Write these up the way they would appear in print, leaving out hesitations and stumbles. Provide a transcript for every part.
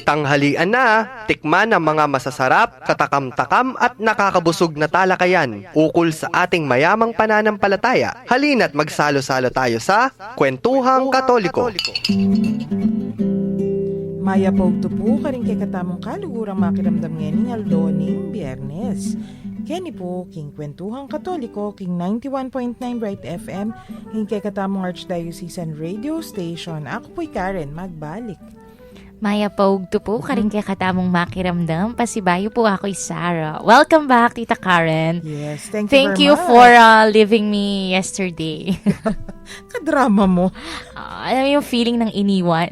Tanghalian na, tikman ang mga masasarap, katakam-takam at nakakabusog na talakayan ukol sa ating mayamang pananampalataya. Halina't magsalo-salo tayo sa Kwentuhang Katoliko. Maya po karing kay katamong kalugurang makiramdam ngayon aldoning Biyernes. Kani po, king Kwentuhang Katoliko, king 91.9 Bright FM, king kay katamong Archdiocesan Radio Station. Ako po'y Karen, magbalik. Maya Pogto po, karing kay katamong makiramdam. Pasibayo po ako'y Sarah. Welcome back, Tita Karen. Yes, thank you you very much. for leaving me yesterday. Kadrama mo. Alam mo yung feeling ng iniwan.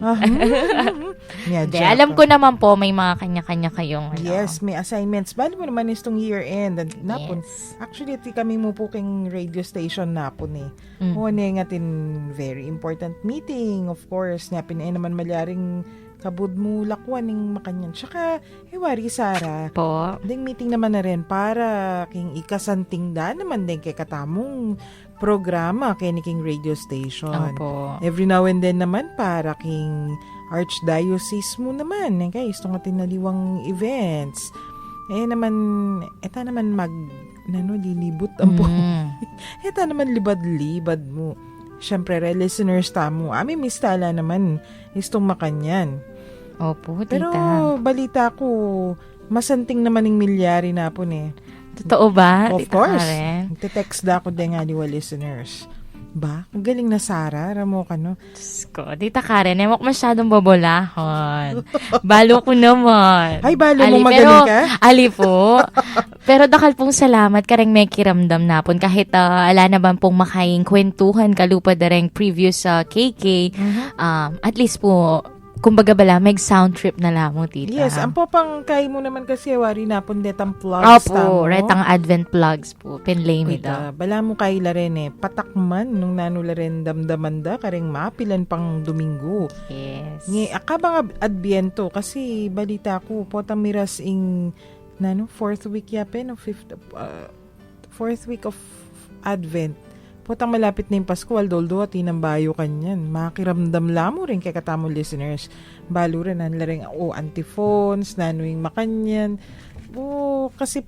Hindi, alam ko naman po, may mga kanya-kanya kayong Yes, may assignments. Bali mo naman itong year-end. Napon. Yes. Actually, kami mo po king radio station napon eh. Nga tin very important meeting, of course. Nga naman malyaring kabud mo lakwan ng makanyan. Tsaka, wari Sara. Po. Ding meeting naman na rin para king ikasanting da naman din kay katamong programa kay ni king radio station. Opo. Every now and then naman para king Archdiocese mo naman. Kaya gusto nga tinaliwang events. Eta naman lilibot ang po. Eta naman libad-libad mo. Siyempre, listeners tamo. Miss Tala naman istong makanyan. Opo, tita. Pero balita ko, masanting naman ng milyari na po eh. Totoo ba, Of Tita course. Karen? Text da ko din nga liwa listeners. Ba? Ang galing na Sara. Ramo ka no? Diyos ko, Tita Karen, emok masyadong babolahon. Balo ko naman. Ay, balo mo magaling ka? Ali po. Pero dakal pong salamat kareng may kiramdam napon. Kahit ala na bang pong makaing kwentuhan kalupad na rin previous sa KK. At least po, kumbaga bala, may sound trip na lamo, Tita. Yes, ang popang kay mo naman kasi wari napon detang plugs Opo, retang advent plugs po. Pinlay mi daw. Bala mo kay la rin patakman nung nanula rin damdaman da kareng mapilan pang Domingo. Yes. Akabang adbiento kasi balita ko potang miras ing fourth week yapin o fourth week of Advent. Potang malapit na yung Pasko, aldoldo at inambayo kanyan. Makiramdam lamo rin kay katamo listeners. Balo rin, nanla rin, antiphons, nanuing makanyan. Kasi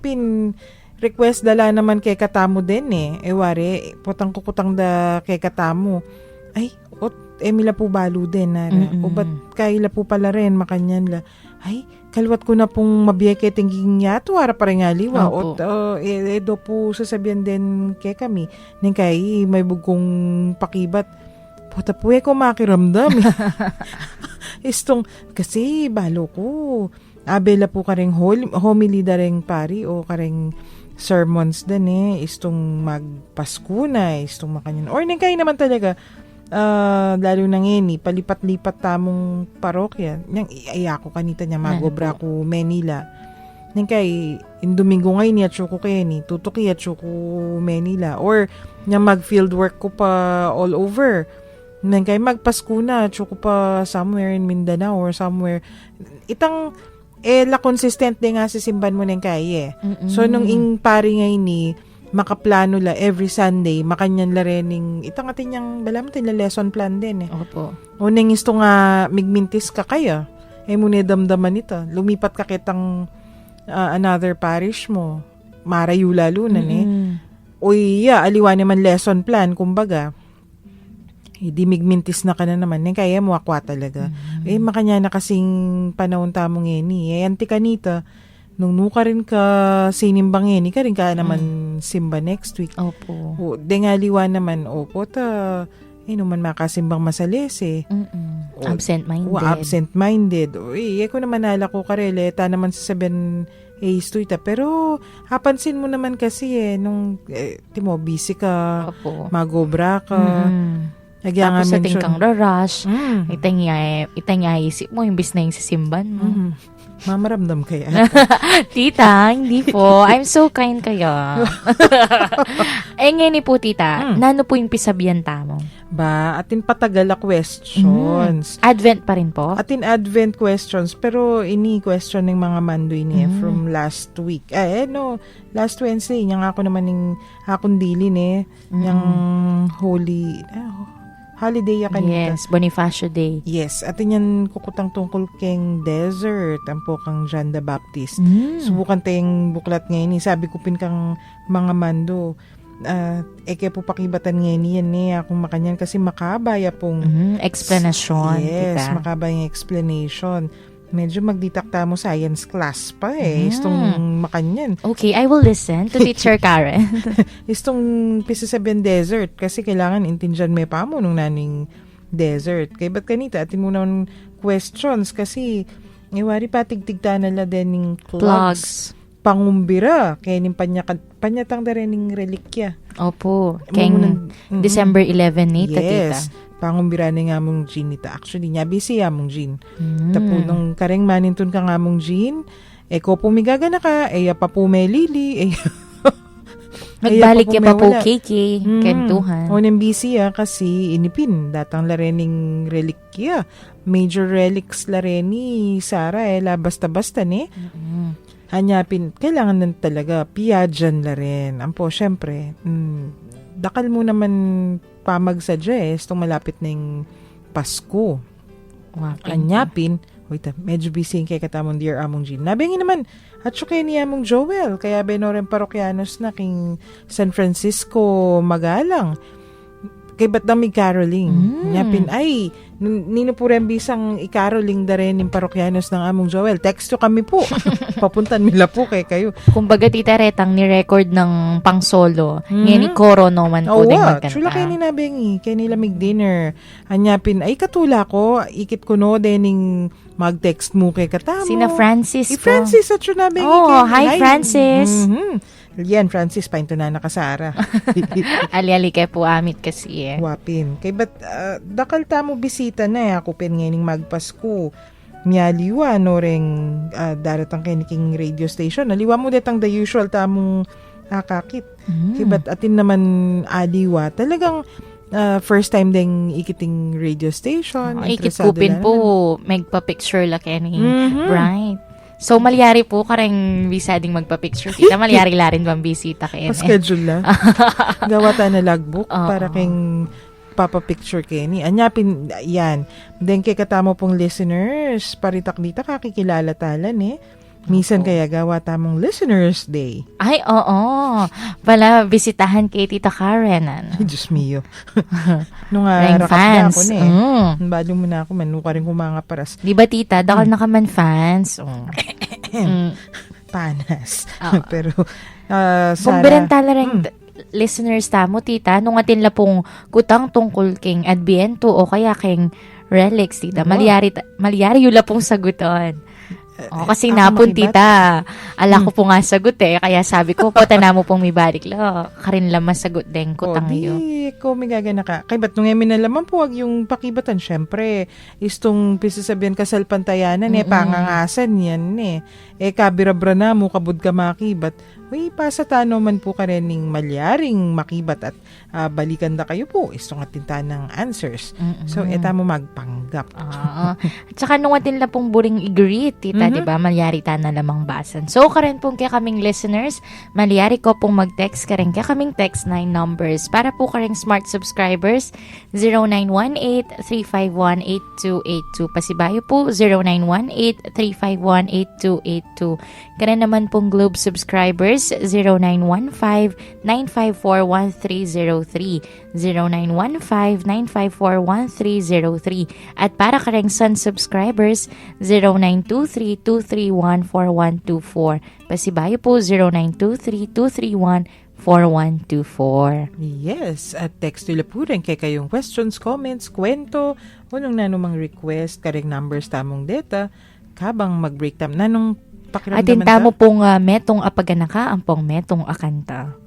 request dala naman kay katamo din wari, potang kukutang da kay katamo. Ay, Emila po balo din, nara. O ba't kaila po pala rin, makanyan la. Ay, kalwat ko na pong mabiyake tingin yato, ara pa rin nga liwa. Edo po sasabihan din kay kami, ning kay may bugkong pakibat. Puta po ko makiramdam. Kasi balo ko. Abela po kareng homily da ring pari o kareng sermons din istong magpasko na, istong makanyan. Or ning kay naman talaga, lalo na ngayon palipat-lipat tamong parokya niyang iayako kanita niya magobra ko Manila nang kay Domingo ngayon niya chuko kay ni tutuki at chuko Manila or niya mag field work ko pa all over nang magpasko na chuko pa somewhere in Mindanao or somewhere itang la consistent din nga si simban mo nang kay so nung ing pari ngayon ni makaplano la every Sunday, makanyan la rening, itang atin niyang, balam tin la lesson plan din Opo. Unang isto nga, migmintis ka kaya, muna damdaman ito. Lumipat ka kitang another parish mo, marayu lalo na aliwa naman lesson plan, kumbaga. Di migmintis na ka na naman, kaya mo akwa talaga. Makanya na kasing panahon tamong anti kanita, nung nuka rin ka sinimbangin, ka rin ka naman simba next week. Opo. Dengaliwa naman, naman makasimbang masalis Absent-minded. Absent-minded. Ko naman nala ko karele, ta naman sa 7 A's to ita. Pero, hapansin mo naman kasi nung, timo, busy ka, magobra ka, tapos sa tingkang rarush, itang isip mo, imbis na yung sisimban mo. Mamaramdam kaya. Tita, hindi po. I'm so kind kaya. Ngayon po, tita, nano po yung pisabihan tamo? Atin patagal a questions. Advent pa rin po? Atin Advent questions. Pero ini-question ng mga mandoy niya from last week. Last Wednesday. Yang ako naman yung akong dili yung holy... holiday ya kanita. Yes, Bonifacio Day. Yes, at yan kukutang tungkol keng desert, ang po kang John the Baptist. Subukan tayong buklat ngayon. Sabi ko pin kang mga mando, kaya po pakibatan ngayon yan akong makanyan kasi makabaya pong Explanation. yes, tita. makabaya yung explanation. Medyo magditakta mo science class pa Istong makanyan. Okay, I will listen to Teacher Karen. Istong pisasabihan desert kasi kailangan intindihan may pa mo nung naning desert. Kaya ba't kanita atin mo naman questions kasi iwari pa tigtigta nala din ng clogs. Pangumbira kaya ning panyatang da rin ng relikya. Opo. Keng December 11 nita, tita. Yes. Pangumbira ni nga mong Jean nita. Actually, niya busy mong Jean. Tapo nung kareng manintun ka nga mong Jean, ko pumigaga na ka, pa po may lili, Nagbalik ya pa po wala. KK, kentuhan. O nang busy kasi inipin. Datang larening relikya. Major relics lareni, Sara, basta-basta ni. Hanyapin, kailangan nan talaga, piyajan la rin. Ampo, syempre, dakal mo naman pamagsadya itong malapit na yung Pasko. Hanyapin, medyo busy kay katamong Dear Among Jean. Nabingin naman, at syukay ni Among Joel, kaya benoren parokyanos na king San Francisco magalang. Kay ba't dami caroling? Nyapin, nino po rin bisang i-caroling da rin yung parokyanos ng Among Joel. Texto kami po. Papuntan nila po kayo. Kumbaga, tita Retang, ni-record ng pang-solo. Ngayon ni Coro naman po din magkanta. Chula kayo ni Nabingi. Kaya nila mag-dinner. Anyapin, katula ko. Ikit ko no, dening mag-text mo kay katamo. Sina Francis po. Francis at siya Nabingi. Oh, hi Francis. Yan, Francis, painto na nakasara. Ali-ali kay po amit kasi Wapin. Kay ba't dakal tamo bisita na ako pen ngayon magpasko. Miyaliwa no ring daratang kiniking radio station. Naliwa mo detang the usual tamong kakit. Kay ba't atin naman aliwa. Talagang first time ding ikiting radio station. Ikit kupin po. Magpa-picture la kani Bright. So, malyari po kareng bisading magpa-picture. Tita, malyari la rin bang bisita kayo? Pa-schedule la. Gawa ta na logbook para keng papa-picture Kenny. Anyapin, yan. Then kay katamo pong listeners, paritak dita kakikilala talan Minsan kaya gawa tamong Listeners Day. Ay, oo. Pala, bisitahan kay Tita Karen. Ay, Diyos mio. Nung Ring rakap na fans. ako Balo mo na ako, manuka rin kumanga paras. Di ba, Tita? Dakal na ka man fans. Panas. Pero, Bumbiran tala rin listeners tamo, Tita. Nung atin la pong kutang tungkol king Adviento o kaya king relics, Tita. Malyari yun la pong saguton. Kasi napon, Tita. Ala ko po nga sagot Kaya sabi ko, pota na mo pong may balik la. Karin lang masagot din ko tangyo. Di ko may gagana ka. Kay ba't nung minalaman po, wag yung pakibatan. Syempre, istong pisasabihan kasal pantayanan, pangangasan yan kabirabra na mo, kabud ka makibat. Uy, pasatano man po ka rin ng malyaring makibat at balikan na kayo po. Istong atinta ng answers. So, eta mo magpanggap. At saka nung atin lang pong buring i-greet, Tita, di ba? Malyari ta na lamang basan. So, karen pong kaya kaming listeners, malyari ko pong mag-text karen kaya kaming text 9 numbers. Para po karing smart subscribers, 0918-351-8282. Pasibayo po, 0918-351-8282. Karen naman pong Globe subscribers, 0915-954-1303. 0915-954-1303. At para kareng Sun subscribers, 0923-231-4124. Pasibayo po, 0923-231-4124. Yes, at text nila po rin kay kayong questions, comments, kwento, o nung nanumang request, kareng numbers tamong data, kabang mag-break time. Nanong atin tamo pong metong apaganaka ang pong metong akanta.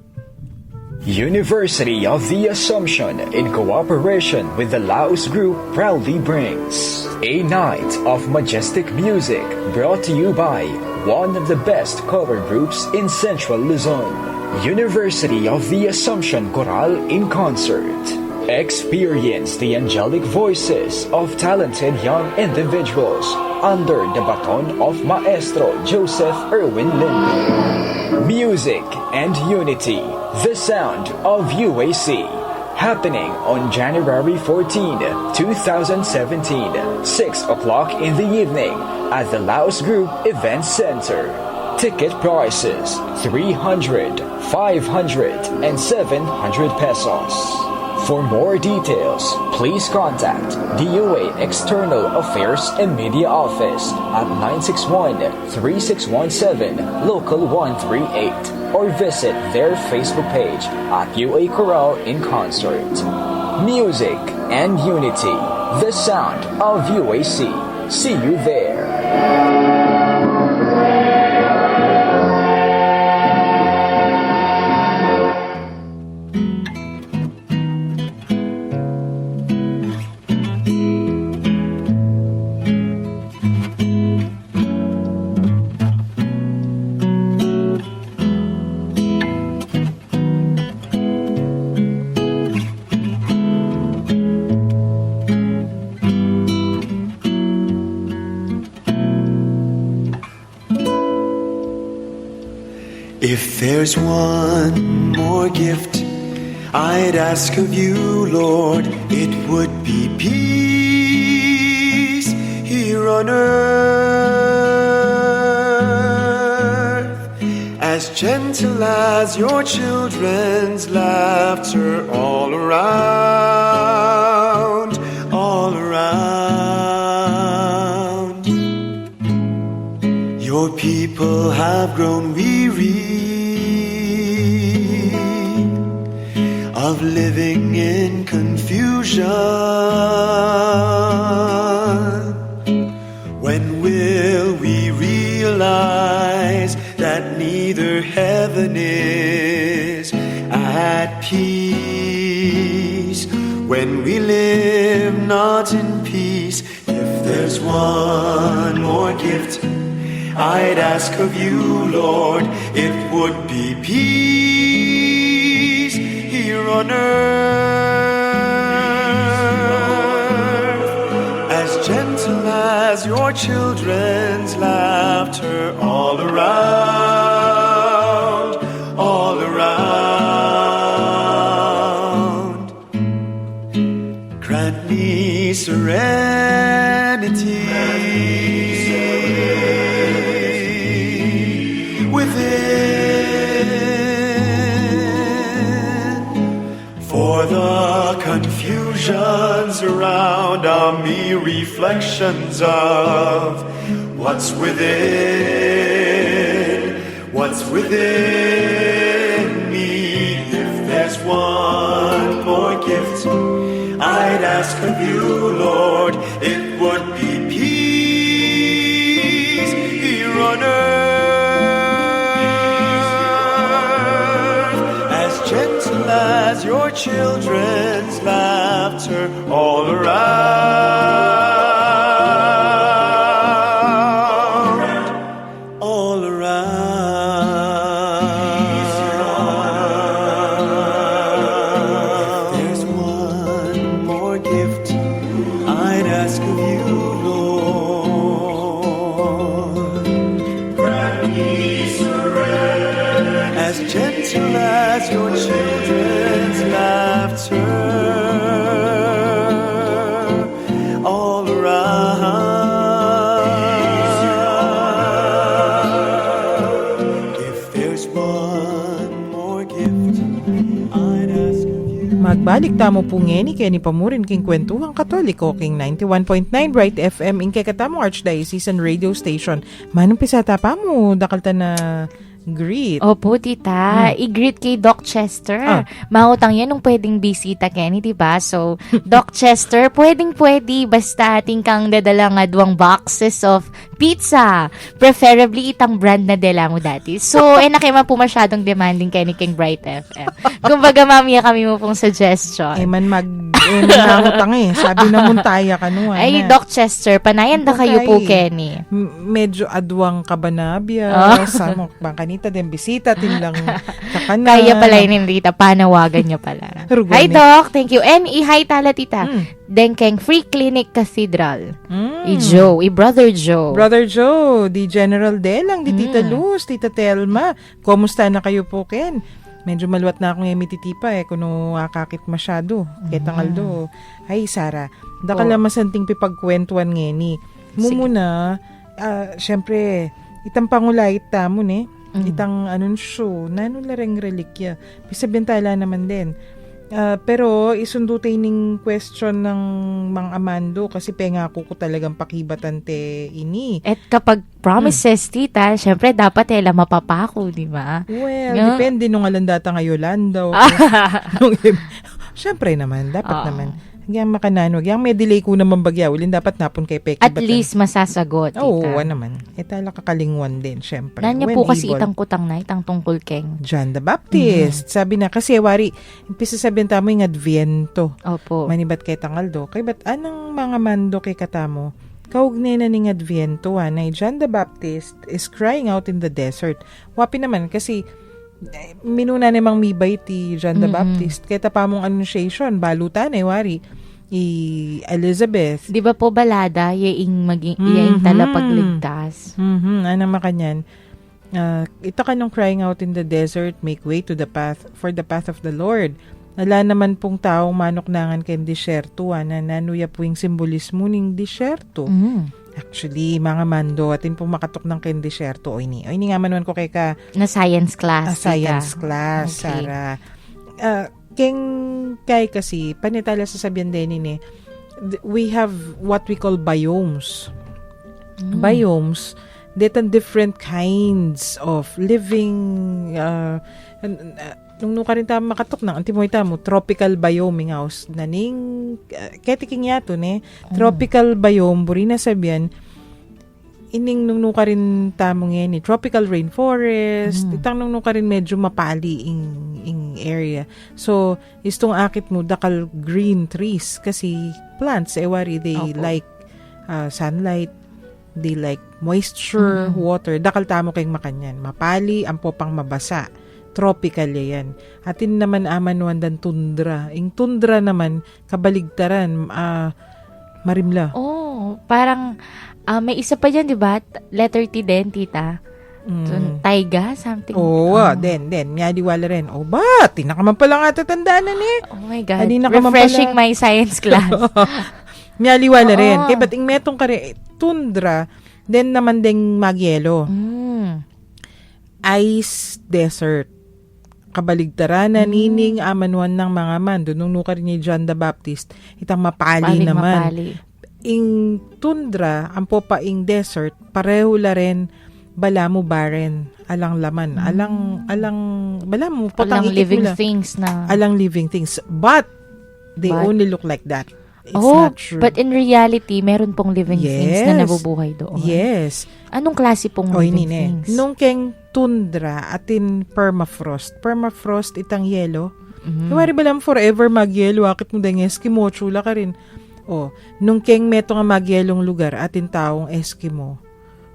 University of the Assumption, in cooperation with the Laos Group, proudly brings a night of majestic music brought to you by one of the best cover groups in Central Luzon. University of the Assumption Choral in concert. Experience the angelic voices of talented young individuals under the baton of Maestro Joseph Erwin Limby. Music and unity, the sound of UAC. happening on January 14, 2017, 6 o'clock in the evening at the Laos Group Event Center. Ticket prices 300, 500, and 700 pesos. For more details, please contact DOA External Affairs and Media Office at 961-3617 Local 138 or visit their Facebook page at UA Chorale in Concert. Music and Unity, the sound of UAC. See you there. If there's one more gift I'd ask of you, Lord, it would be peace here on earth, as gentle as your children's laughter all around, all around. Your people have grown weary of living in confusion. When will we realize that neither heaven is at peace? When we live not in peace, if there's one more gift I'd ask of you, Lord, it would be peace here on earth, as gentle as your children's laughter all around, all around. Grant me serenity for the confusions around are mere reflections of what's within me. If there's one more gift I'd ask of you, Lord, it would be peace here on earth, as gentle as your children's laughter all around, all around. If there's one more gift I'd ask of you, Lord, grant me serenity, as gentle as your children's laughter all around. If there's one more gift I'd ask of you. Magbalik tamo po ngeni kaya ni Pamurin king Kwentuhang Katoliko king 91.9 Bright FM in Kekatamo Archdiocesan Radio Station. Manong pisata pa mo, dakalta na greet. Opo, tita. I-greet kay Doc Chester. Mahutang yan nung pwedeng bisita, Kenny, diba? So, Doc Chester, pwedeng-pwede. Basta ating kang dadala nga 2 boxes of pizza. Preferably itang brand na dala mo dati. So, nakima po masyadong demanding Kenny King Bright FM. Kumbaga, mamaya kami mo pong suggestion. Nanangutang sabi na muntaya ka nuan. Ay, Doc Chester, panayan na kayo po, Kenny. Medyo adwang kabanabya. Samok bang kanita din bisita lang kakana. Kaya pala yun, Rita. Panawagan niya pala. Hi, Doc. Thank you. And hi tala, tita. Dengkeng Free Clinic Cathedral. Brother Joe. Brother Joe, di General Delang, di Tita Luz, Tita Telma. Kumusta na kayo po, Ken? medyo maluwat na akong emititipa kuno akakit masyado. Ketangaldo. Ay, Sara, da ka lang masanting pipagkwentuan ngeni. Mumuna, syempre, itang pangulait tamon itang anunsyo, nanulareng relikya. Pisabintala naman din. Pero isundutay ning question ng Mang Amando kasi pengako ko talagang pakibatan ini. At kapag promises, tita, syempre dapat mapapako, di ba? Well, Yeah. depende nung alandata nga Yolanda. Syempre naman, dapat naman. Hanggang makanano, hanggang may delay ko naman bagya, ulin dapat napon kay Peki. At least masasagot, tita. Oo, naman. Tala kakalingwan din, syempre. Nanya When po kasi able. itang kutang na, itang tungkol keng. John the Baptist. Sabi na, kasi wari, impisa sabihin tamo yung Adviento. Opo. Manibat kay Tangaldo. Kay ba't anang mga mando kay katamo? Kaugnay na ning Adviento, na John the Baptist is crying out in the desert. Wapi naman, kasi minuna namang mibay ti John the Baptist. Kaya tapamong annunciation, balutan wari, Elizabeth. Di ba po balada, yaing talapagligtas? Anong makanyan? Ito ka nung crying out in the desert, make way to the path, for the path of the Lord. Nala naman pong taong manoknangan kay disyerto, na nanuya po yung simbolismo ng disyerto. Actually, mga mando, atin pong makatok ng kay disyerto. O ini nga manuan ko kay ka Na science class, science tita. class, Okay. Sara. Keng kay kasi, panitala sa sabihan din we have what we call biomes. Biomes, that are different kinds of living, nung ka rin tayo makatok ng, antimoy mo, tropical biome nga, naning, ketiking yato, tropical biome, buri na sabihan, ining nung ka rin tamong yan, tropical rainforest, itang nung ka rin medyo mapali in area. So, istong akit mo, dakal green trees, kasi plants, wari, they like sunlight, they like moisture, water, dakal tamo kayong makanyan. Mapali, ampo pang mabasa. Tropical yan. Atin naman amanuan dan tundra. Ing tundra naman, kabaligtaran, marimla. Oh, parang may isa pa dyan, di ba? Letter T din, tita. Taiga, something. Den. Miyadiwala rin. Ba? Tinakaman pala nga tatandaan Oh my God. Adi na ka man Refreshing pala. my science class. Miyaliwala rin. Kaya ba't ing metong kare, tundra, then naman ding magyelo. Ice desert. Kabaligtaran na nining amanuan ng mga man. Doon nung rin ni John the Baptist, itang mapali naman. Mapali. Ing tundra, ang popa ing desert, pareho la rin bala mo barren, alang laman, bala mo, potang Alang ikit living mo lang. things na. Alang living things. But, they But- only look like that. It's Oh, not true. but in reality, meron pong living things na Yes. nabubuhay doon. Yes. Anong klase pong O, living ini things? nung keng tundra, atin permafrost. Permafrost, itang yelo. Kumari ba lang forever magyelo, akit mo dang Eskimo, chula ka rin. O, nung keng meto nga magyelong lugar, atin taong Eskimo.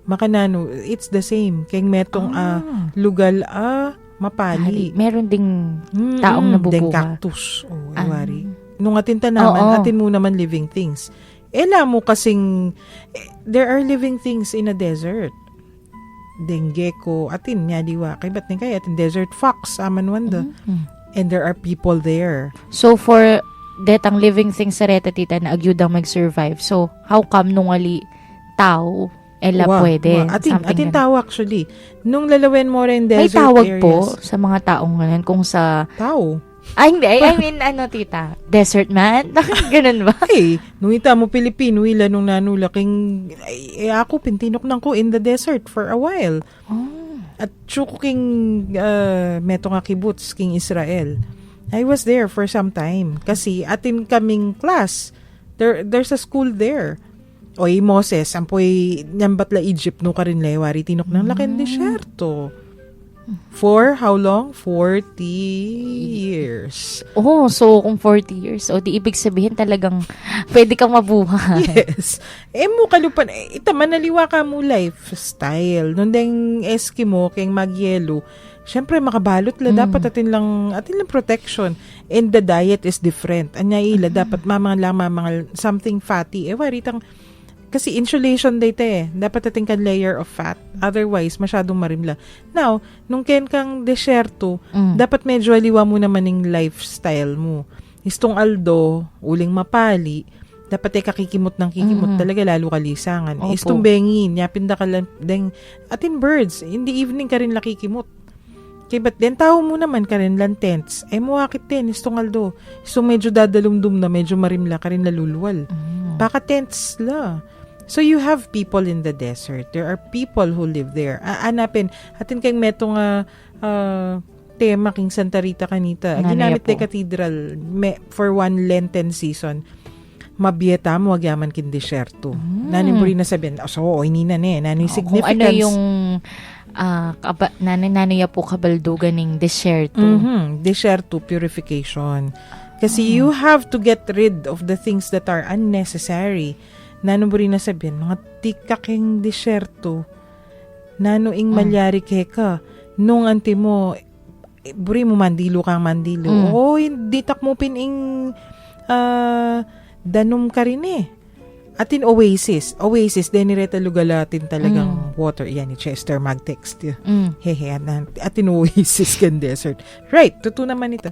Makanano, it's the same. Keng metong lugal, mapali. Meron ding taong nabubuhay. Deng cactus. O, iwari. Nung atin tanaman, atin mo naman living things. Ela mo kasing, there are living things in a desert. Deng gecko, atin, nyadiwa. Kay ba't kay atin desert fox, aman wanda. And there are people there. So, for detang living things sa reta, tita, na agyudang mag-survive. So, how come nung ali tao, pwede? Atin Something tao actually. Nung lalawen mo rin may desert tawag areas. po sa mga taong ganun kung sa... Tao. Ay, hindi. I mean, tita? Desert man? Ganun ba? Ay, nung ita mo Pilipino, ila nung nanulaking, ako pintinok nang ko in the desert for a while. At chuko king meto nga kibbutz king Israel. I was there for some time kasi atin kaming class. There's a school there. Oy Moses, ampoy nyambat la Egypt no karin lewari tinok nang laking disyerto. For how long? 40 years. Oh, so kung 40 years, di ibig sabihin talagang pwede kang mabuhay. Yes. Mo kalupan, ita manaliwa ka mo lifestyle. Nung deng Eskimo, keng magyelo, syempre makabalot la, dapat atin lang protection. And the diet is different. Anya ila, dapat mamang something fatty. Waritang, kasi insulation data dapat ating kan layer of fat, otherwise masyadong marimla. Now nung ken kang desierto, dapat medyo aliwa mo naman ng lifestyle mo. Istong aldo uling mapali, dapat kakikimot ng kikimot talaga, lalo kalisangan. Opo. Istong bengin yapinda ka lang deng atin birds in the evening ka rin lakikimot. Okay, but then tao mo naman ka rin lang tents. Muwakit din, istong aldo. Istong medyo dadalumdum na, medyo marimla ka rin lalulwal. Baka tents la. So you have people in the desert. There are people who live there. Anapin, atin kayong metong tema king Santa Rita kanita. Nanay Ginamit po. na cathedral for one Lenten season. Mabiyeta mo, agyaman kin desierto. Nanin mo rin na sabihin, ini na nanin significance. Kung ano yung nanay po kabaldugan ng desierto. Desierto purification. Kasi you have to get rid of the things that are unnecessary. Nano mo rin na sabihin, mga tikaking desierto, nano ing malyari keka, nung anti mo, buri mo mandilo kang mandilo. Hindi takmupin ing danom ka rin Atin oasis, denireta lugalatin talagang water. Yan ni Chester mag-text. Hehe, atin oasis can desert. Right, totoo naman ito.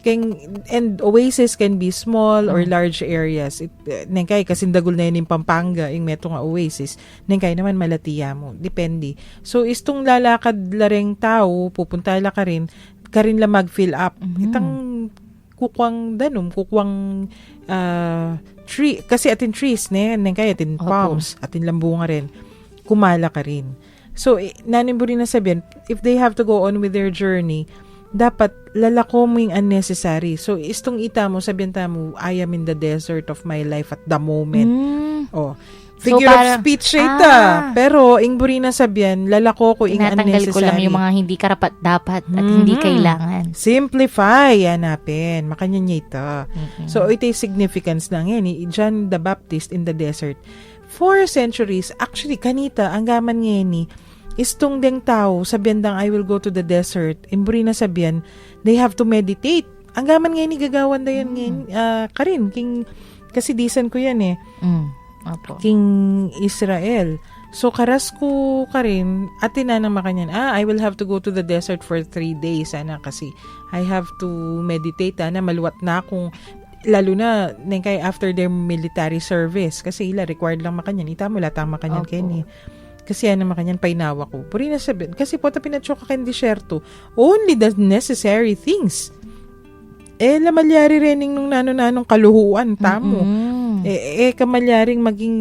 And oasis can be small or large areas. Nengkay, kasindagol na yun yung Pampanga, yung meto nga oasis. Nengkay naman malatiya mo. Depende. So, istong lalakad lareng tao, pupunta la ka rin la mag-fill up. Itang kukwang danom, kukwang tree. Kasi atin trees, nengkay atin palms, atin lambunga rin. Kumala ka rin. So, nanin mo rin na sabihin, if they have to go on with their journey, dapat lalako mo yung unnecessary. So, istong ita mo, sabihin mo, I am in the desert of my life at the moment. Figure of speech ita. Pero, ing buri na sabihin, lalako ko ing unnecessary. Tinatanggal ko lang yung mga hindi karapat-dapat at hindi kailangan. Simplify, hanapin. Makanya niya ito. So, ito yung significance ng ni John the Baptist in the desert. 4 centuries, actually, kanita, ang gaman ni istong deng tao, sabihan dang I will go to the desert, imburi na sabihan, they have to meditate. Ang gaman ngayon, gagawan na yan ngayon, karin, kasi disan ko yan Opo. King Israel. So, karas ko karin, atin na ng makanyan, I will have to go to the desert for 3 days, kasi I have to meditate, maluwat na akong, lalo na, kay after their military service, kasi ila, required lang makanyan, itamo latang makanyan, Kenny. Kasi yan naman kanyan, painawa ko. Puri na sabihin, kasi po ta pinatsoka kang desierto, only the necessary things. Lamalyari rening nung nanong kaluhuan, tamo. Kamalyaring maging,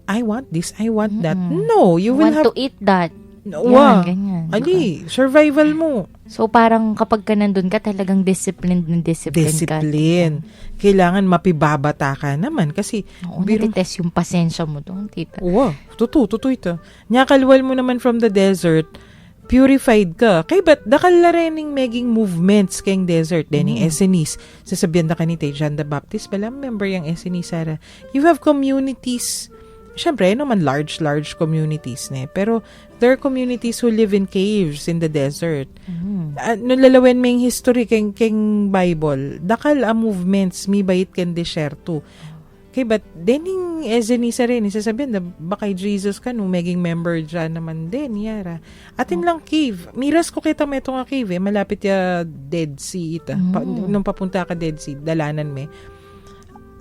I want this, I want that. No, you will want have to eat that. Ganyan. Ali, survival mo. So, parang kapag ka nandun ka, talagang disciplined ka. Discipline. Kailangan mapibabata ka naman kasi natitest yung pasensya mo doon, tita. Totoo ito. Nyakalwal mo naman from the desert, purified ka. Kay ba't dakalarening maging movements kayong desert, dening Essenes. Sasabihan na kanite, John the Baptist, pala member yung Essenes, Sarah. You have communities. Siyempre, naman large communities pero there are communities who live in caves in the desert. Lalawin mo yung history keng Bible, dakal movements, mi bayit ken desierto. Okay, but dening Ezenisa rin, isasabihin na bakay Jesus ka no, maging member dyan naman din, yara. Atin lang cave. Miras ko kita may nga cave, malapit ya Dead Sea ita. Nung papunta ka Dead Sea, dalanan me.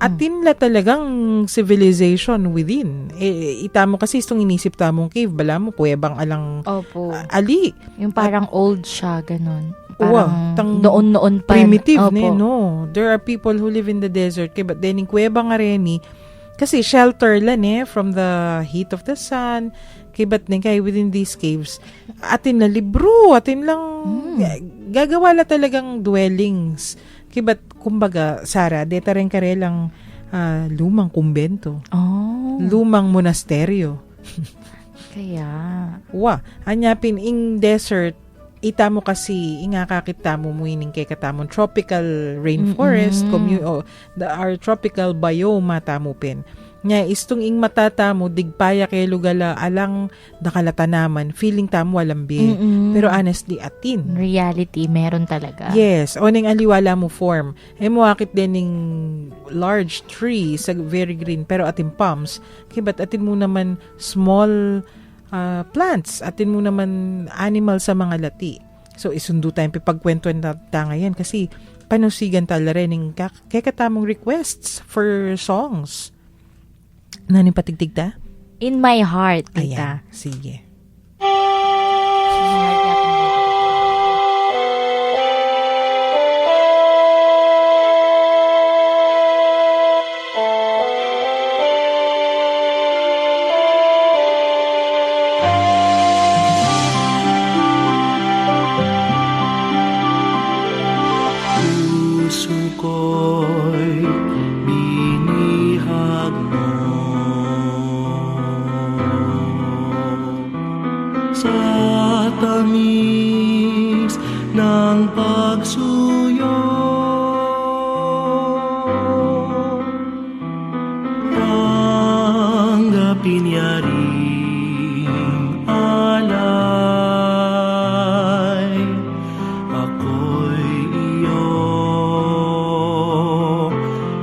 Atin la talagang civilization within. Itamo kasi itong inisip tamong cave, bala mo, kuwebang alang ali. Yung parang old siya, ganun. Parang noon pa. Primitive, no? There are people who live in the desert, kaya but then yung kuwebang areni, kasi shelter lang from the heat of the sun, kaya but then kaya within these caves, atin na libro, atin lang, gagawa la talagang dwellings. Kibat, kumbaga, Sara, deta rin karelang lumang kumbento. Lumang monasteryo. Kaya. Anyapin, ing desert, ita mo kasi, ingakakita mo muining kay katamon, tropical rainforest, our tropical biome, tamupin. Nga istung ing matata mo, digpaya kay lugala, alang dakalata naman, feeling tamo walambi. Pero honestly, atin. Reality, meron talaga. Yes, o ning aliwala mo form. Muakit din ning large tree sa very green, pero atin palms. Kaya ba't atin mo naman small plants, atin mo naman animal sa mga lati. So, isundo tayong pipagkwentuhan na ngayon kasi panusigan tala rin ng kakatamong requests for songs. Nani patigtig ta? In my heart, Ayan, tita. sige. Puso ko'y binihag mo sa tamis ng pagsuyo. Tanggapin yaring alay, ako'y iyo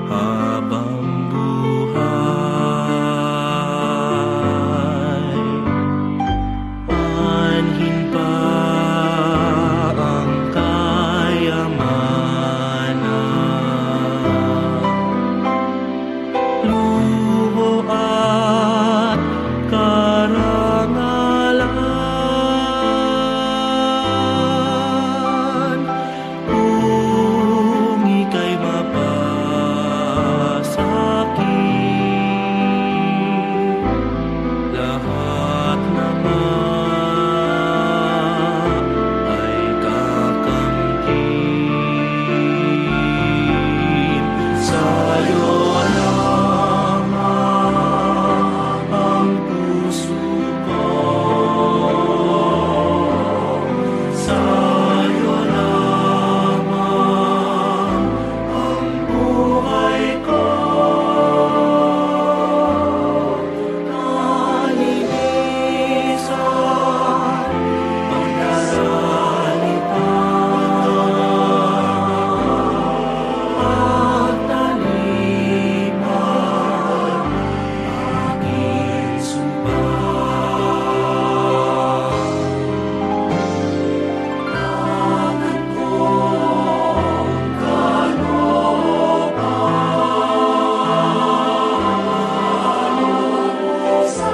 habang buhay. Anhin pa ang kayamanan, luho at karangalan, kung ika'y mapasakit, lahat naman ay kakamtin. Sa'yo lamang ang puso ko, sa'yo lamang ang buhay ko. Kalinisan, pagdalalipan, aking sumpa. Tangan kong kalooban, sa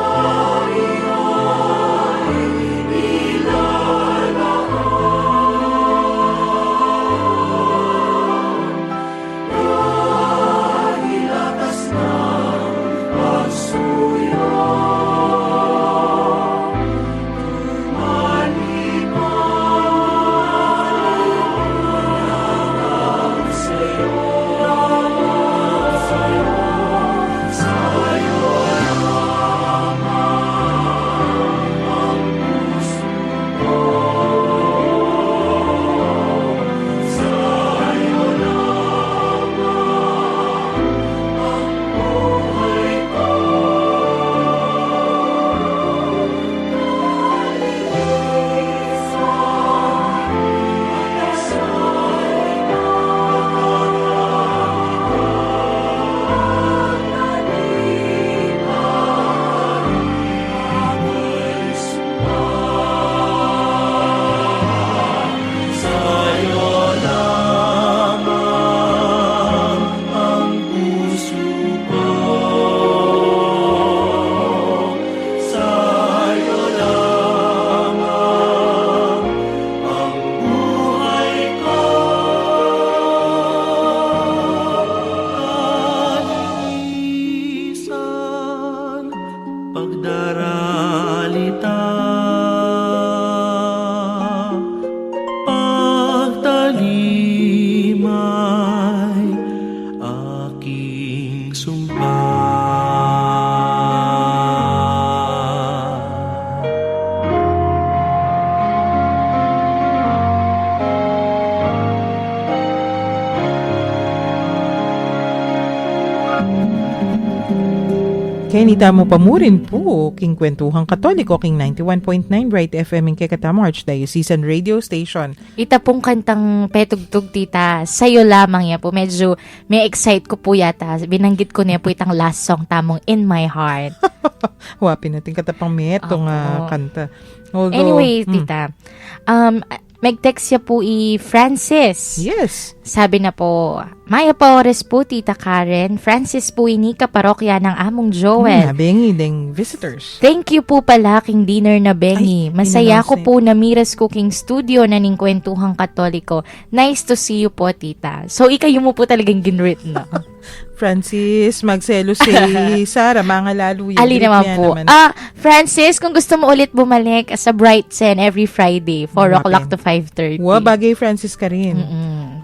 iyo'y ilalarawan. Dahil atas ng pagsuyo, tumalipan sa'yo, sa'yo lamang ang puso ko, sa'yo lamang ang buhay ko. Sa'yo lamang ang puso ko, sa'yo lamang ang buhay ko. Kalinisan, pagdaralita, pagtalimay, aking sumpa. Kaya nitamo pa mo rin po, King Kwentuhang Katoliko, King 91.9 Bright FM, King Katamo Archdiocesan Radio Station. Ita pong kantang petugtog, tita, sa'yo lamang yan po. Medyo may excite ko po yata. Binanggit ko niya po itang last song tamong In My Heart. Wapin natin katapang meto nga Opo. kanta. Although, Anyway, tita, mag-text siya po Francis. Yes. Sabi na po, Maya Paores po, Tita Karen. Francis po inika parokya ng among Joel. Bengi ding visitors. Thank you po pala, King Dinner na Bengi. Ay, Masaya in-announce ko na po na Miras Cooking Studio na ning Kwentuhang Katoliko. Nice to see you po, Tita. So, ikayo mo po talagang ginrit na. Francis, magselo si Sarah, mga lalo yung Ali greet naman niya po. Francis, kung gusto mo ulit bumalik sa Bright 10 every Friday, 4 o'clock to 5:30. Bagay Francis ka rin.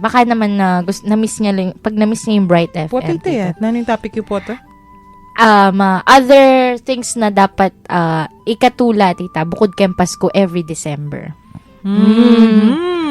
Baka naman na-miss niya lang, pag na-miss niya yung Bright FM. Po tita yan. Naning topic yung po to? Other things na dapat ikatula, tita, bukod kay Pasko every December.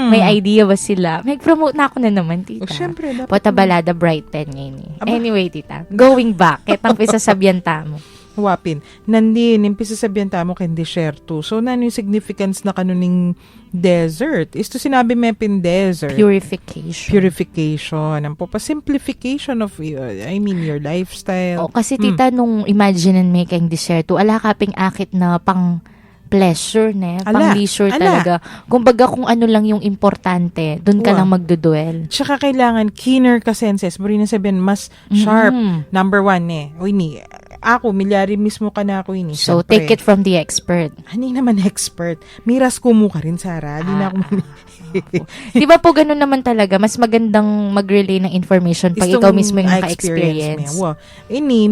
May idea ba sila? Mag-promote na ako na naman, tita. O syempre. dapat Pota balada Bright 10 ngayon eh. Aba. Anyway, tita, going back, kitang pisasabihan tamo. Wapin. Nandin, impisa sabihan tamo kay desierto. So, nano yung significance na kanuning desert? Isto sinabi mepin desert. Purification. Ang simplification of, your lifestyle. O, kasi tita, nung imagine may kayong desierto, ala kaping akit na pang pleasure, ne? Pang leisure talaga. Kumbaga kung ano lang yung importante, dun ka lang magduduel. Tsaka kailangan keener ka senses. Buri na sabihin, mas sharp. Number 1, Uy, ako, milyari mismo ka na ako ini. So, Siyempre. take it from the expert. Hindi naman expert. Miras ko mo ka rin, Sarah. Di na ako Di ba po ganun naman talaga? Mas magandang mag-relay ng information pag ikaw mismo yung naka-experience.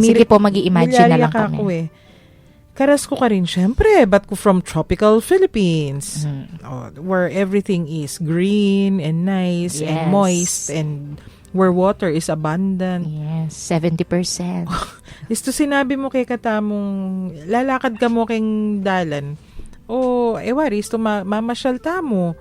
Sige po, mag-i-imagine na lang kami. Ako, Karas ko ka rin, syempre. But ko from tropical Philippines. Where everything is green and nice and moist and where water is abundant. Yes, 70%. Isto sinabi mo kay katamong, lalakad ka mo keng dalan. Wari, isto mamasyal tamo.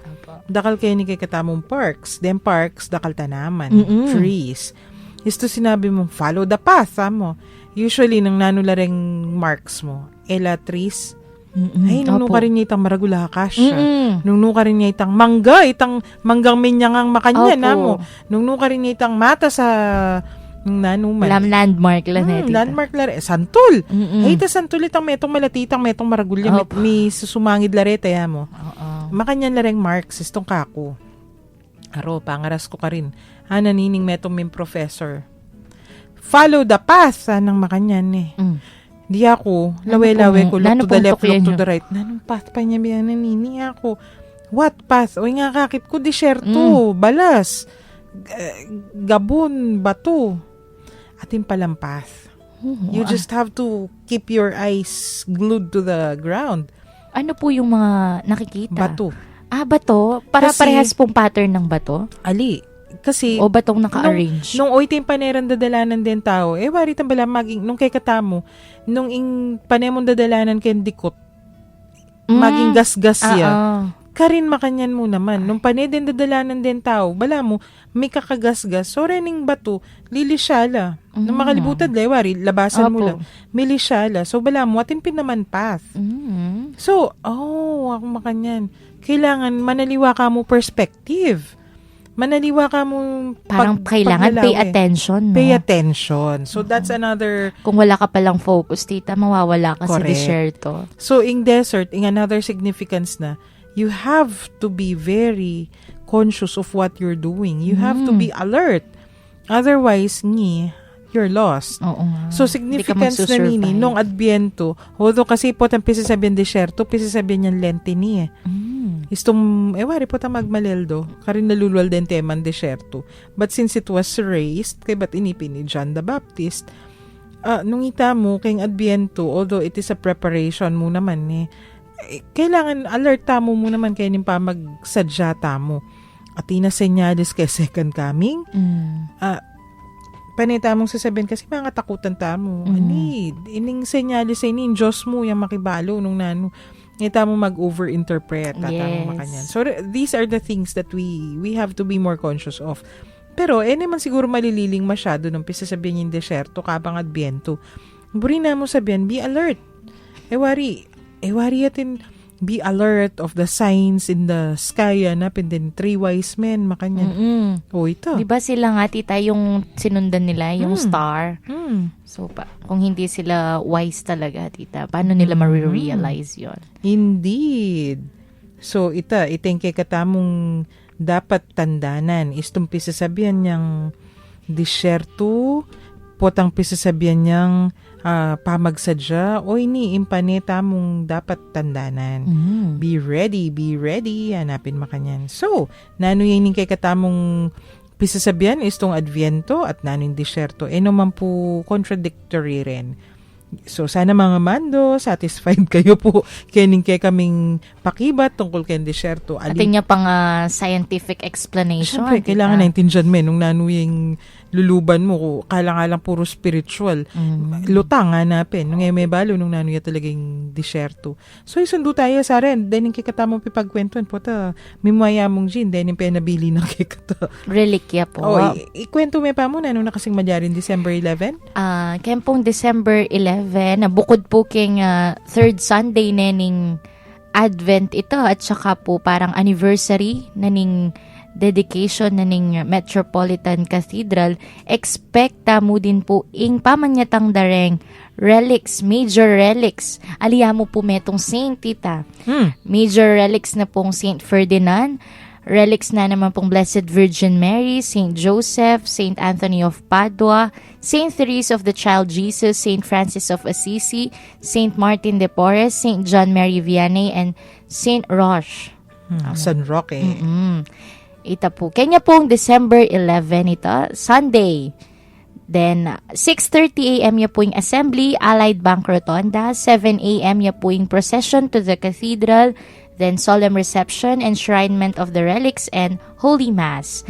Dakal kayo ni kay katamong parks. Then parks, dakal tanaman. Trees. Isto sinabi mo, follow the path, mo. Usually, nang nanulareng marks mo, trees. Ay, nung ka rin niya itang maragula ka siya. Nung ka rin niya itang manggang minyangang makanya na mo. Nung ka rin niya itang mata sa nanuman. Landmark lang tita. Landmark lang. Santol. Ay, santol itang metong malatitang metong maragulya. May susumangid lareta ya mo. Makanyan lareng marks. Istong kako. Aro, pangaras ko ka rin. Nanining metong min professor. Follow the path. Nang makanyan Di ako, lawe-lawe ko, look to the left, look to the right. Nanong path pa niya biya nanini ako? What path? O nga kakit ko, disyerto, balas, gabon, bato. Atin palang path. You just have to keep your eyes glued to the ground. Ano po yung mga nakikita? Bato. Bato? Parehas pong pattern ng bato? Ali. Kasi, o batong naka-arrange? Nung oitin paneran dadalanan din tao, wari tambala maging, nung kay katamo, nung panemon dadalanan kay dikot, maging gas-gas siya. Karin makanyan mo naman. Nung panedin dadalanan din tao, bala mo, may kakagas-gas. So, rening bato, lilisyala. Nung makalibutan, wari, labasan mo lang. Milisyala. So, bala mo, atin pinaman path. So, ako makanyan. Kailangan manaliwa ka mo perspective. Manaliwa ka mo parang kailangan pay attention, no? Pay attention. So, that's another... Kung wala ka palang focus, tita, mawawala ka sa desierto. So, in desert, in another significance na, you have to be very conscious of what you're doing. You have to be alert. Otherwise, you're lost. Oo nga. So, significance na nini, nung Adbiento, although kasi po, ang pisasabihan desierto, pisasabihan niyan Lente ni Istong, wari po ta magmaleldo, karin nalulwal din teman desierto. But since it was raised, kay ba't inipin ni John the Baptist, nung ita mo, kayong Adbiento, although it is a preparation mo naman kailangan alert tamo mo naman kayo nin pa magsadya tamo. At inasenyalis kay second coming, panita mong sasabihin kasi mga takutan tamo. Ining senyalis ay inin, Diyos mo, yung makibalo nung nano. Ita mo mag-overinterpret. Yes. So, these are the things that we have to be more conscious of. Pero, naman siguro malililing masyado nung pisasabihin yung desierto kabang Adbiento. buri na mo sabihan, be alert. Wari atin, be alert of the signs in the sky, and then 3 wise men, makanyan. Ito. Di ba sila nga, tita, yung sinundan nila, yung star? So, kung hindi sila wise talaga, tita, paano nila ma-realize yon? Indeed. So, iteng kay katamong dapat tandanan. Istong pisasabihan niyang disyerto, potang pisasabihan niyang pamagsadya, o ini impaneta mong dapat tandanan. Be ready, hanapin makanyan. So, nano yung kay katamong pisasabihan istong Adviento at nano yung disyerto, naman po contradictory rin. So, sana mga mando, satisfied kayo po kening kay kaming pakibat tungkol kay disyerto. Atin niya pang scientific explanation. Siyempre, kailangan naintindihan men, nung nanuying luluban mo, kailangan puro spiritual. Lutang hanapin. Nung may balo, nung nanuya talagang disyerto. So, isundo tayo sa rin. Then, yung kikatamong pipagkwentuan po mimaya mong gin. Then, yung pinabili na kikata. Relikya po. Ikwento may pa mo na nung nakasing madyarin December 11? Kempong December 11, bukod po king third Sunday nening Advent ito, at saka po parang anniversary naning dedication naning Metropolitan Cathedral, expecta mo din po ing pamanyatang dareng relics, major relics. Aliya mo po metong saint, tita. Major relics na pong Saint Ferdinand, relics na naman pong Blessed Virgin Mary, Saint Joseph, Saint Anthony of Padua, Saint Therese of the Child Jesus, Saint Francis of Assisi, Saint Martin de Porres, Saint John Mary Vianney, and Saint Roche. San Roque. Ita po. Kanya pong December 11 ito, Sunday. Then, 6:30 a.m. ya po yung assembly, Allied Bank Rotonda. 7 a.m. ya po yung procession to the cathedral. Then, solemn reception, enshrinement of the relics, and Holy Mass.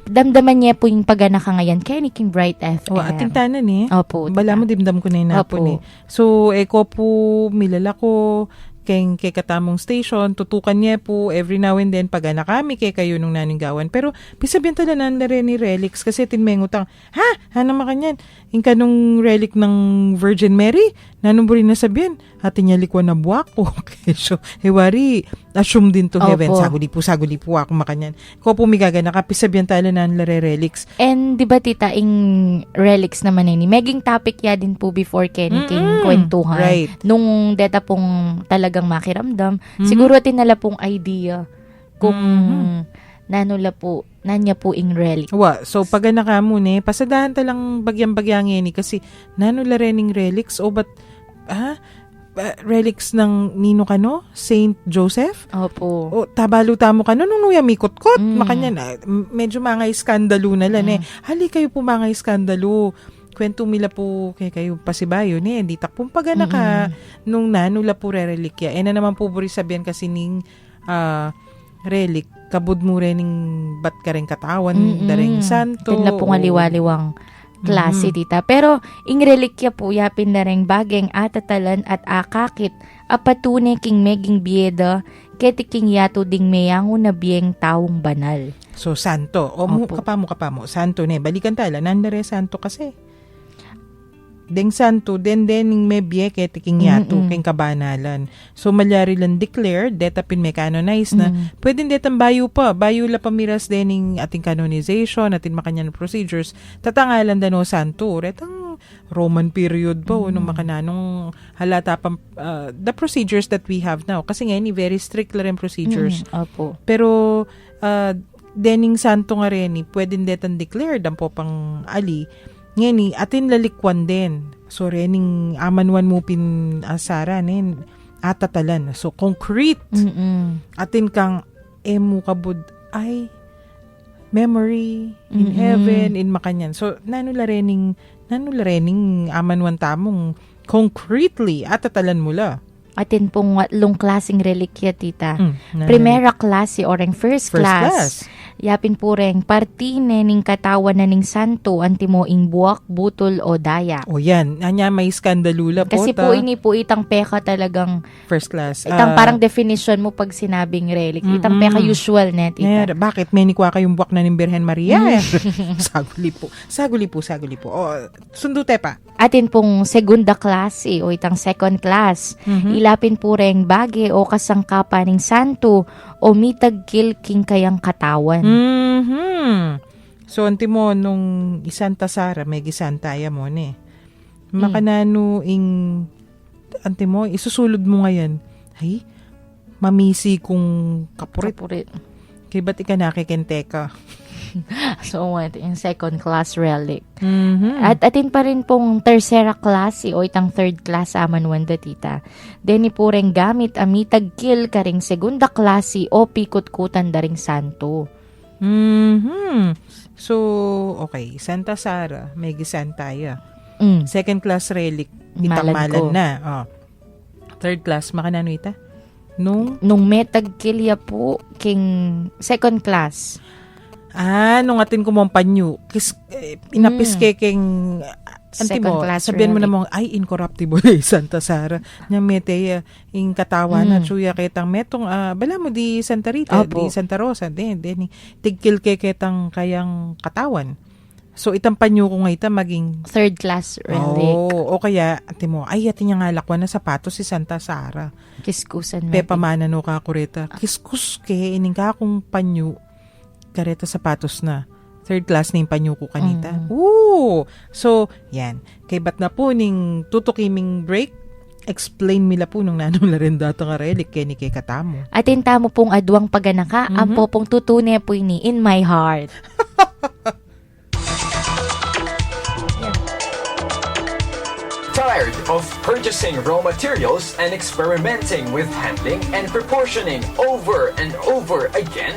Damdaman niya po yung pagana ka ngayon kay ni King Bright FM. Ating tanan Opo. Bala mo dimdam ko na inapon So, ko po, milala ko, kay katamong station, tutukan niya po every now and then pag kami kay kayo nung naninggawan. Pero pisabihan talanan na rin ni relics kasi tinmengutang, hanang makanyan, inka nung relic ng Virgin Mary, nanong na sabihin, atin niya likwa na buwak ko. So, hewari, assume din to heaven. Saguli po ako makanyan. Ko po migagana ka, pisabihan talanan na relics. And di ba tita, ing relics naman ni meging topic ya din po before king kwentuhan. Right. Nung deta pong talagang makiramdam, siguro tinala pong idea kung nanya po ing relic. So pag ka muna, pasadahan talang bagyang-bagyang ni kasi nanula rening relics o ba't relics ng Nino kano? Saint Joseph? Opo. O tabalo tamo kano nung nuya mikot-kot. Makanyan, medyo mga iskandalo na lang Hali kayo po mga iskandalo. Kwento mila po kayo pasibayo di takpong pagana ka nung nanula po relikya. Na naman po buri sabihan kasi ning relic, kabud mo rening bat ka rin katawan, daring santo. Tinla po nga liwaliwang klase tita. Pero ing relikya po yapin na rin bageng atatalan at akakit apatune king meging bieda ketiking yato ding meyango na biyeng taong banal. So santo. Kapamo. Santo balikan tala. Nandare santo kasi. Deng santo, den may biye ketiking yato, king kabanalan. So, malyari lang declared, detapin may canonize na, pwedeng detang bayo la pamiras dening ating canonization, ating makanyan procedures, tatangalan dano santo, retang Roman period pa, nung makananong halata pa, the procedures that we have now. Kasi nga, very strict la rin procedures. Opo. Pero, dening santo nga rin, pwedeng detang declared, ang po pang ali, ngeni atin lalikwan din. So rening amanwan mo pin asara atatalan. So concrete. Atin kang emu kabud ay memory in heaven in makanyan. So nanula rening amanwan tamong concretely atatalan mula. Atin pong long klaseng relikya tita. Primera klase or first class. Yapin po rin, partine ning katawan na ning santo, antimo ing buwak, butol o daya. O yan, anya may skandalula po. Kasi po ini po itang peka talagang, First class. itang parang definition mo pag sinabing relic. Itang peka usual net. Bakit may nikwa kayong buwak na ng Birhen Maria? Saguli po. O, sundute pa. Atin pong segunda klase o itang second class. Ilapin po rin bage o kasangkapan ng santo o mitagkil king kayang katawan. So, antimo, nung isanta Sara, may gisantaya mo ne. Makanano ing, antimo, isusulod mo ngayon. Ay, mamisi kung kapurit. Kaya ba't ika nakikinteka? So, ito yung second class relic. At atin pa rin pong tercera klase o itang third class aman wanda tita. Deni po rin gamit amitag kil karing segunda klase o pikot-kutan daring santo. So, okay. Santa Sara, may gisantaya. Mm. Second class relic, itang Malad ko. malan na. Oh. Third class, makanano ita? Nung metag kilya po king second class. nung atin kumampanyo, inapiske king, Second class sabihin mo relic. namang, ay, incorruptible Santa Sara. Nya meteya, ing katawan na tsuya ketang metong, bala mo di Santa Rita, Opo. di Santa Rosa, di tigkil ketang kayang katawan. So, itang panyo ko nga ita maging, Third class relic. o kaya, ate mo, ay, atin nga lakwan na sapatos si Santa Sara. Kiskusan Pepa mana no ka kureta. Kiskus ke, ining ka akong panyo, kareta sapatos na. Third class na yung panyo ko kanita. Ooh! So, yan. Kay ba't na po ning tutukiming break, explain mila po nung nanong larendata nga relic kay ni kay katamo. Atin tamo pong adwang paganaka, ang po pong tutune po ini in my heart. Tired of purchasing raw materials and experimenting with handling and proportioning over and over again?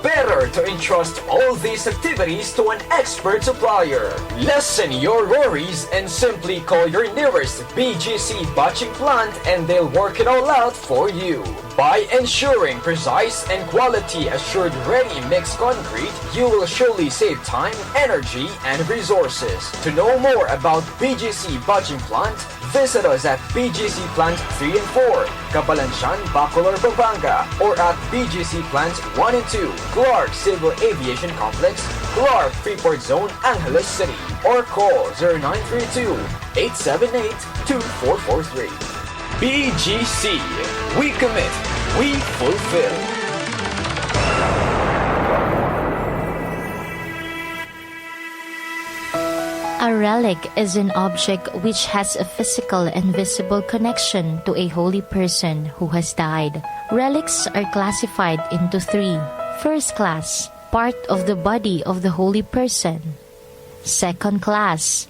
Better to entrust all these activities to an expert supplier. Lessen your worries and simply call your nearest BGC batching plant and they'll work it all out for you. By ensuring precise and quality assured ready mixed concrete, you will surely save time, energy, and resources. To know more about BGC batching plant, visit us at BGC Plant 3 and 4, Cabalanshan, Bacolor, Pampanga, or at BGC Plant 1 and 2, Clark Civil Aviation Complex, Clark Freeport Zone, Angeles City, or call 0932-878-2443. BGC. We commit. We fulfill. A relic is an object which has a physical and visible connection to a holy person who has died. Relics are classified into three. First class, part of the body of the holy person. Second class,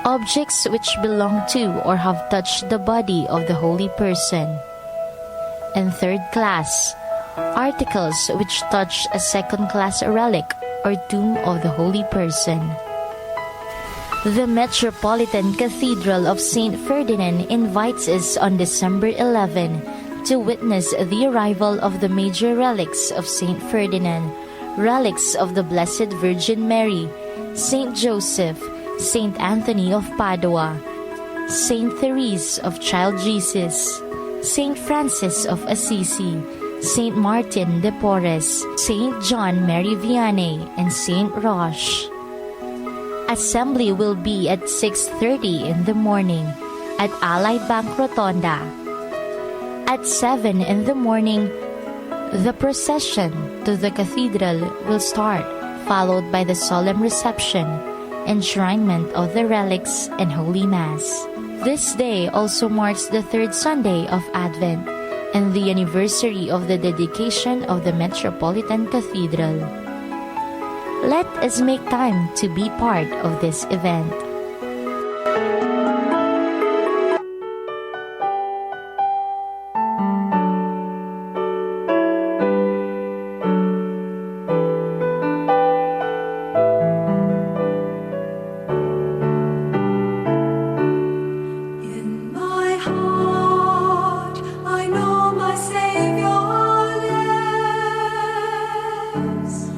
objects which belong to or have touched the body of the holy person. And third class, articles which touch a second class relic or tomb of the holy person. The Metropolitan Cathedral of St. Ferdinand invites us on December 11 to witness the arrival of the major relics of St. Ferdinand, relics of the Blessed Virgin Mary, St. Joseph, St. Anthony of Padua, St. Therese of Child Jesus, St. Francis of Assisi, St. Martin de Porres, St. John Mary Vianney, and St. Roche. Assembly will be at 6:30 in the morning at Allied Bank Rotonda. At 7 in the morning, the procession to the cathedral will start, followed by the solemn reception, enshrinement of the relics, and Holy Mass. This day also marks the third Sunday of Advent and the anniversary of the dedication of the Metropolitan Cathedral. Let us make time to be part of this event. In my heart, I know my Savior lives.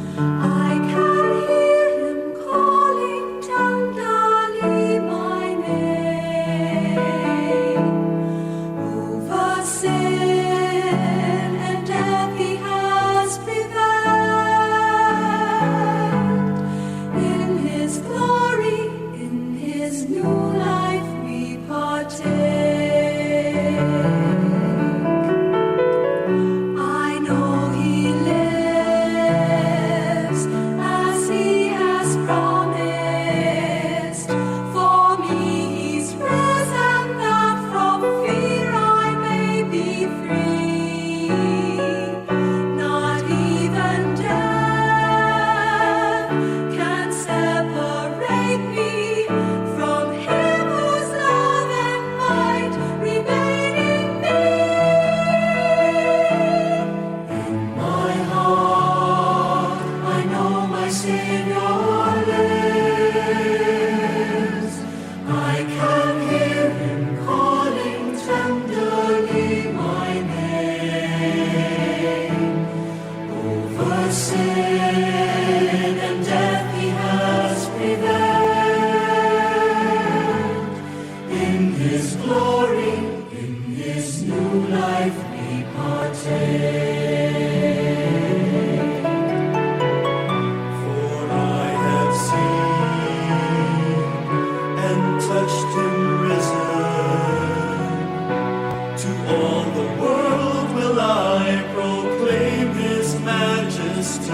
all the world will I proclaim His majesty.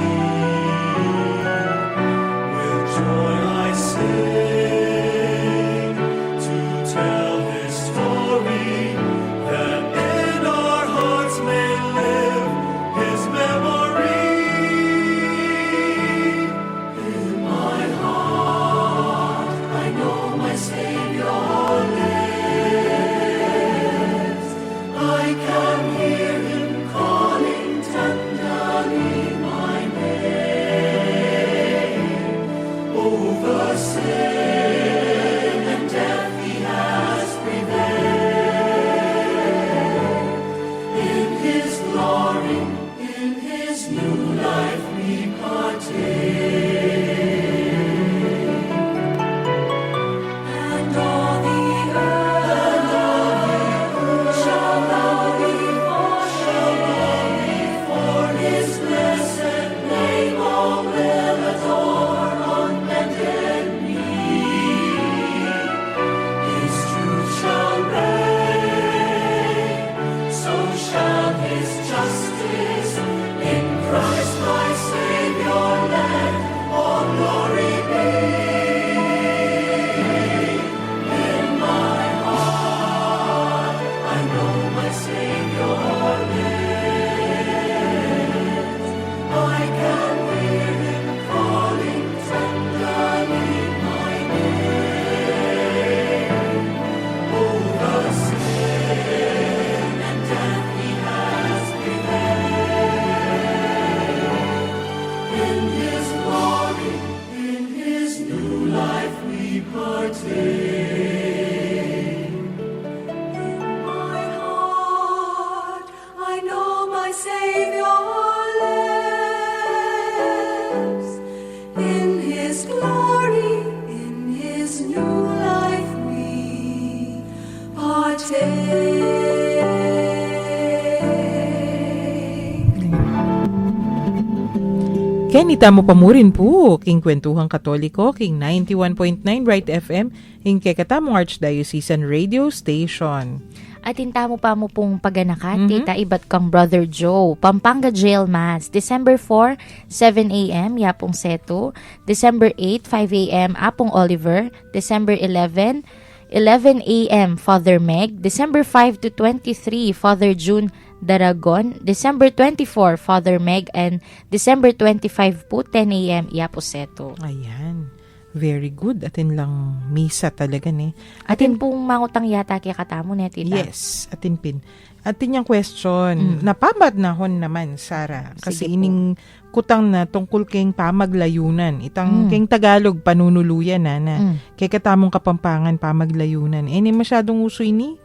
With joy I sing to tell His story, that in our hearts may live His memory. In my heart I know my Savior lives. I can hear Him calling tenderly my name. Over sin and death He has prevailed. In His glory, in His new life we partake. And all the earth shall bow before His blessed name. All will adore on bended knee. His truth shall reign, so shall His justice in Christ my Savior let all glory be. In my heart I know my Savior lives. I can hear Him calling tenderly my name. Over sin and death He has prevailed. In His glory, in His new life we partake. In my heart I know my Savior lives. In His glory, in His new life we partake. Ken, itamo pamurin po, King Kwentuhang Katoliko, King 91.9 Bright FM, King Kekatamong Archdiocesan Radio Station. At intamo pa mo pong paganakat, tita ibat kang Brother Joe, Pampanga Jail Mass, December 4, 7 a.m., Yapong Seto, December 8, 5 a.m., Apong Oliver, December 11, 11 a.m., Father Meg, December 5 to 23, Father June Daragon, December 24, Father Meg, and December 25 po, 10 a.m., Yapo Seto. Ayan. Very good. Atin lang misa talaga ni. Atin pong mangutang yata kaya katamo na, tita. Yes, atin pin. Atin yung question. Napamad na hon naman, Sarah. Kasi Sige po. ining kutang na tungkol keng pamaglayunan. Itang keng Tagalog, panunuluyan na. Kay katamong Kapampangan, pamaglayunan. Ni masyadong uso ini.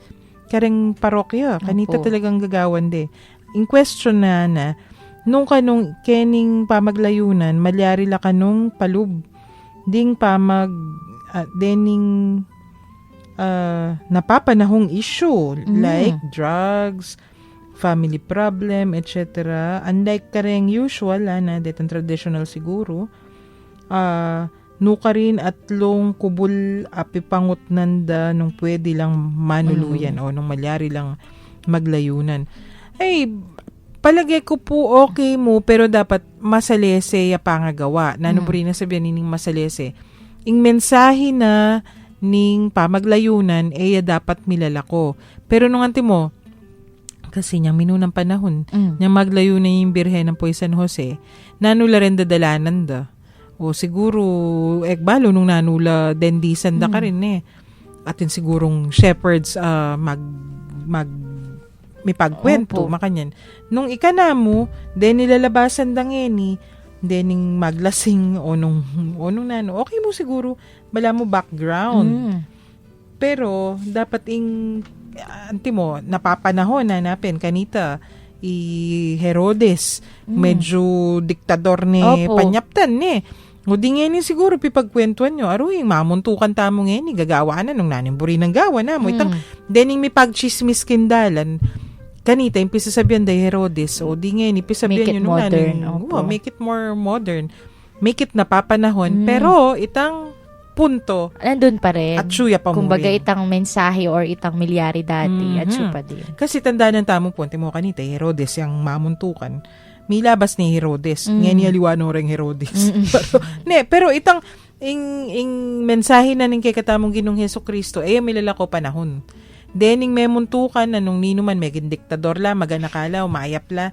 Kareng parokya. Kanita Opo. talagang gagawan de. In question na, nung kanong kening pamaglayunan, malyari la kanong palub. Ding dening napapanahong issue like drugs, family problem, etc. Unlike kareng usual na detang traditional siguro, nuka rin atlong kubul apipangot nanda nung pwede lang manuluyan o nung malyari lang maglayunan. Ay, palagay ko po okay mo, pero dapat masalese ya pangagawa. Nanuburi na sabihan ning masalese. Ing mensahe na ning pamaglayunan, ya dapat milalako. Pero nung anti mo, kasi niyang minunang panahon, niyang maglayunan yung Birhen ng Puy San Jose, nanula rin dadalanan da. O siguro, ekbalo nung nanula, dendisan da ka rin Atin sigurong shepherds may pagkwento, Opo. makanyan. Nung ikana mo, then nilalabasan da ngeni, dening maglasing o nung nano, okay mo siguro, bala mo background. Pero, dapat anti mo, napapanahon na napin, kanita, Herodes, medyo diktador ni Opo. Panyaptan O di ngeni siguro pipagkwentuhan nyo, aruing mamuntukan tamo ngeni, gagawa na nung nanimburi ng gawa na mo. Itang, dening may pagchismis kindalan, kanita, yung pisasabihan day Herodes, o di ngeni, pisasabihan Make it nyo nung modern, naning, opo. make it more modern, make it napapanahon, pero itang punto, Nandun pa rin. at suya pa mo Kumbaga rin. itang mensahe or itang milyari dati, at pa din. Kasi tanda ng tamong punti mo kanita, Herodes yung mamuntukan. May labas ni Herodes. Ngayon niya liwano ring Herodes. pero itang ing mensahe na ning kay katamong Ginong Hesus Kristo, milala ko panahon. Dening may muntukan, anong nino man, may diktador la, maganakala, umayap la,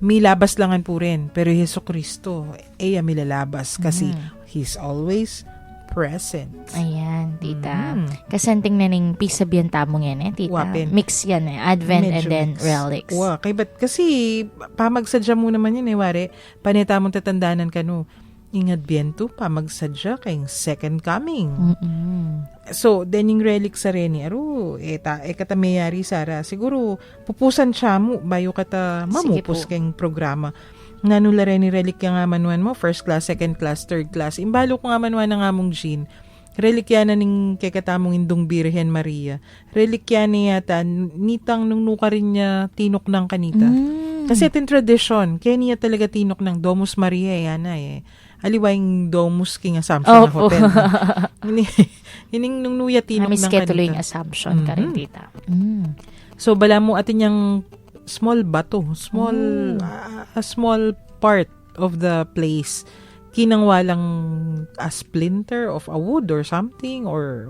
may labas langan po rin. Pero Hesus Kristo, milalabas kasi He's always present. Ayan, tita. Kasanting na ning pisabihan tamong yan tita. Wapin. Mix yan Advent Medyo and then mix. relics. Kasi pamagsadya mo naman yan wari. Panita mong tatandanan ka no. Ing Adviento, pamagsadya kayong second coming. So, then yung relics sa rin, katamayari Sara, siguro pupusan siya mo, bayo kata mamupos kayong programa. Nanula rin ni relikya nga manuan mo, first class, second class, third class. Imbalo ko nga manuan na nga mong Jean. Relikya na ning kekatamong Indong Birhen Maria. Relikya niya yata, nitang nung nuka rin niya tinok ng kanita. Kasi ito yung tradisyon, kaya niya talaga tinok ng Domus Maria, aliwa yung Domus King Assumption na hotel. Hining nung nuya tinok ng kanita. Tuloy yung assumption ka rin, tita. So, bala mo atin yung small bato, a small part of the place. Kinang walang a splinter of a wood or something or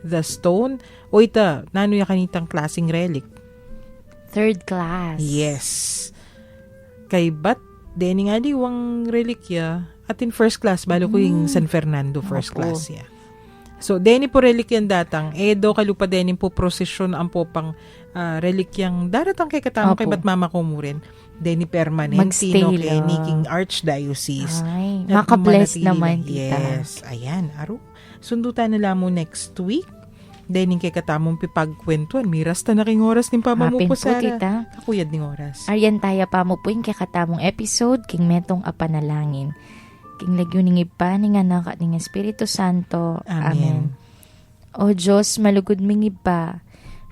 the stone. O ita, nano ya kanitang klaseng relic? Third class. Yes. Kay bat, deni nga diwang relikya atin first class, balo ko yung San Fernando first class ya. So, deni po relikyan datang, do kalupa deni po prosesyon ang po pang relikyang daratang kay katamo kay bat mama ko mo rin. Deni permanent, tino kay King Archdiocese. Ay, makabless naman, tita. Yes, ayan, aro. Sundutan nila mo next week. Deni kay katamong pipagkwentuan, miras ta na king oras ning pamamu po Sara. Tita. Kakuyad ning oras. Aryan taya pa mo po yung kakatamong episode, king metong apanalangin. King lagyo ning ipa, ning anak at ning Espiritu Santo. Amen. O Diyos, malugod ming ipa,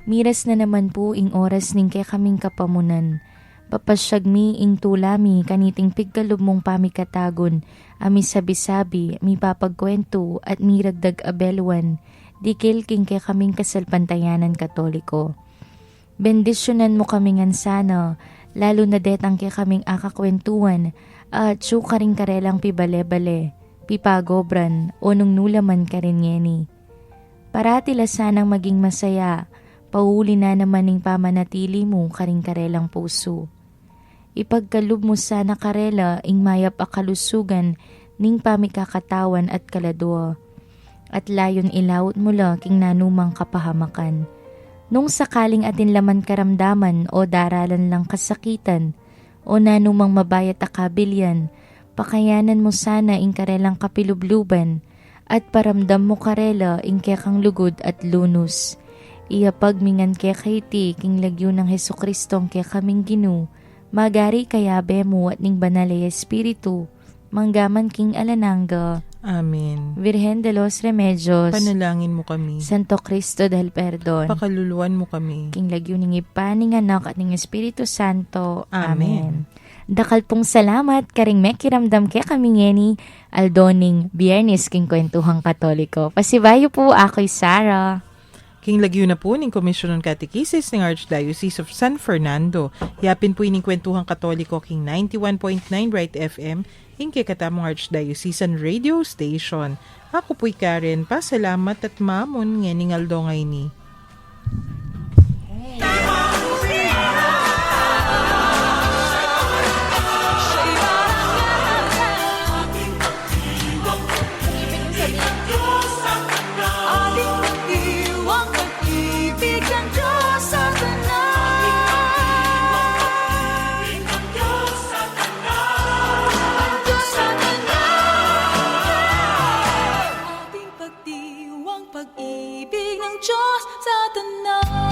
miras na naman po ing oras ning kay kaming kapamunan. Papasyag mi ing tulami, kaniting pigkalob mong pamikatagon, ami sabi-sabi, mi papagkwento, at mi ragdag abelwan, dikil king kay kaming kasalpantayanan Katoliko. Bendisyonan mo kaming ansana, lalo na detang kay kaming akakwentuan, at sukaring karelang pibale-bale, pipagobran, o nung nulaman karin yeni. Paratila sanang maging masaya, pauli na naman ning pamanatili mo karing karelang puso. Ipagkalub mo sana karela ing mayap akalusugan ning pamikakatawan at kaladwa. At layon ilawot mo la king nanumang kapahamakan. Nung sakaling atin laman karamdaman o daralan lang kasakitan, o nanumang mabayat akabilyan, pakayanan mo sana ing karelang kapilubluban, at paramdam mo karela ing kekang lugod at lunus. Iapagmingan kaya kaiti king lagyo ng Hesukristong kaya kaming ginu, magari kayabe mo at ning banalay Espiritu, manggaman king alananga. Amen. Virgen de los Remedios, Panalangin mo kami. Santo Cristo del Perdon, Pakaluluan mo kami. king lagyo ning ipa, ning anak at ning Espiritu Santo. Amen. Dakal pong salamat karing mekiramdam kaya kami ngeni aldoning Biyernes king Kwentuhang Katoliko. Pasibayo po ako'y Sarah. King lagyo na po ning Komisyon ng Catechesis ng Archdiocese of San Fernando. Yapin po ining Kwentuhang Katoliko king 91.9 Bright FM, ing katamong Archdiocesan Radio Station. Ako po'y Karen, pasalamat at mamon ngening aldongay ni. Pag-ibig ng Diyos sa tanan.